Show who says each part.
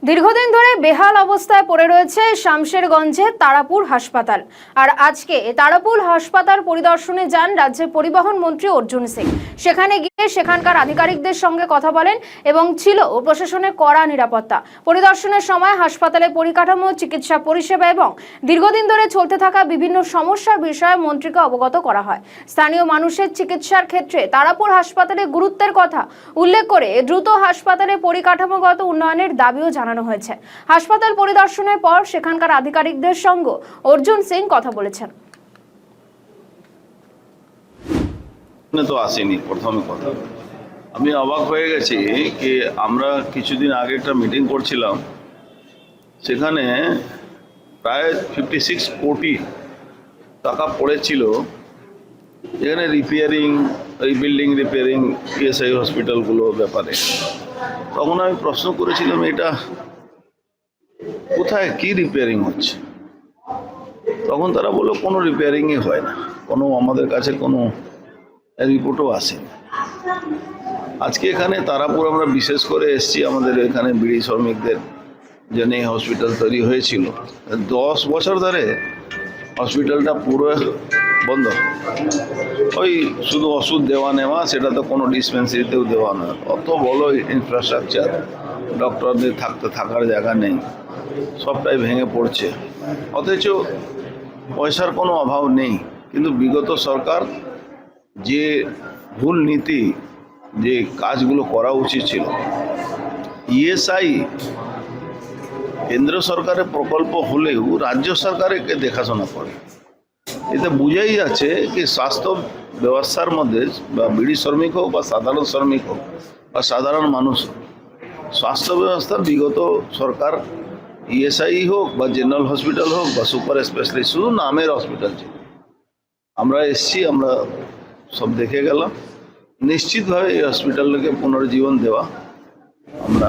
Speaker 1: দীর্ঘদিন ধরে বেহাল অবস্থায় পড়ে রয়েছে শামশেরগঞ্জের তারাপুর হাসপাতাল। আর আজকে তারাপুর হাসপাতাল পরিদর্শনে যান রাজ্যের পরিবহন মন্ত্রী অর্জুন সিং। সেখানে গিয়ে সেখানকার আধিকারিকদের সঙ্গে কথা বলেন এবং ছিল প্রশাসনের কড়া নিরাপত্তা। পরিদর্শনের সময় হাসপাতালের পরিকাঠামো, চিকিৎসা পরিষেবা এবং দীর্ঘদিন ধরে চলতে থাকা বিভিন্ন সমস্যার বিষয়ে মন্ত্রীকে অবগত করা হয়। স্থানীয় মানুষের চিকিৎসার ক্ষেত্রে তারাপুর হাসপাতালের গুরুত্বের কথা উল্লেখ করে দ্রুত হাসপাতালের পরিকাঠামোগত উন্নয়নের দাবিও জানানো হয়েছে। হাসপাতাল পরিদর্শনের পর সেখানকার আধিকারিকদের সঙ্গে অর্জুন সিং কথা বলেছেন।
Speaker 2: তো আসেনি, প্রথমে কথা আমি অবাক হয়ে গেছি কি আমরা কিছুদিন আগে একটা মিটিং করছিলাম, সেখানে প্রায় 56 কোটি টাকা পড়েছিল, এখানে রিপেয়ারিং, রিবিল্ডিং, রিপেয়ারিং পিএসআই হসপিটালগুলো ব্যাপারে। তখন আমি প্রশ্ন করেছিলাম এটা কোথায়, কি রিপেয়ারিং হচ্ছে? তখন তারা বললো কোনো রিপেয়ারিংই হয় না, কোনো আমাদের কাছে কোনো রিপোর্টও আসেনি। আজকে এখানে তারাপুর আমরা বিশেষ করে এসেছি, আমাদের এখানে বিড়ি শ্রমিকদের জন্য হসপিটাল তৈরি হয়েছিল। 10 বছর ধরে হসপিটালটা পুরো বন্ধ, ওই শুধু ওষুধ দেওয়া নেওয়া, সেটা তো কোনো ডিসপেন্সারিতেও দেওয়া না। অত বড় ইনফ্রাস্ট্রাকচার, ডক্টরদের থাকার জায়গা নেই, সবটাই ভেঙে পড়ছে। অথচ পয়সার কোনো অভাব নেই, কিন্তু বিগত সরকার যে ভুল নীতি, যে কাজগুলো করা উচিত ছিল, ইএসআই কেন্দ্র সরকারের প্রকল্প হলেও রাজ্য সরকারকে দেখাশোনা করে। এতে বোঝাই যাচ্ছে কি স্বাস্থ্য ব্যবস্থার মধ্যে, বা বিড়ি শ্রমিক হোক বা সাধারণ শ্রমিক হোক বা সাধারণ মানুষ হোক, স্বাস্থ্য ব্যবস্থার বিগত সরকার ইএসআই হোক বা জেনারেল হসপিটাল হোক বা সুপার স্পেশালিস্ট, শুধু নামের হসপিটাল ছিল। আমরা এসছি, আমরা সব দেখে গেলাম। নিশ্চিতভাবে এই হসপিটালকে পুনর্জীবন দেওয়া আমরা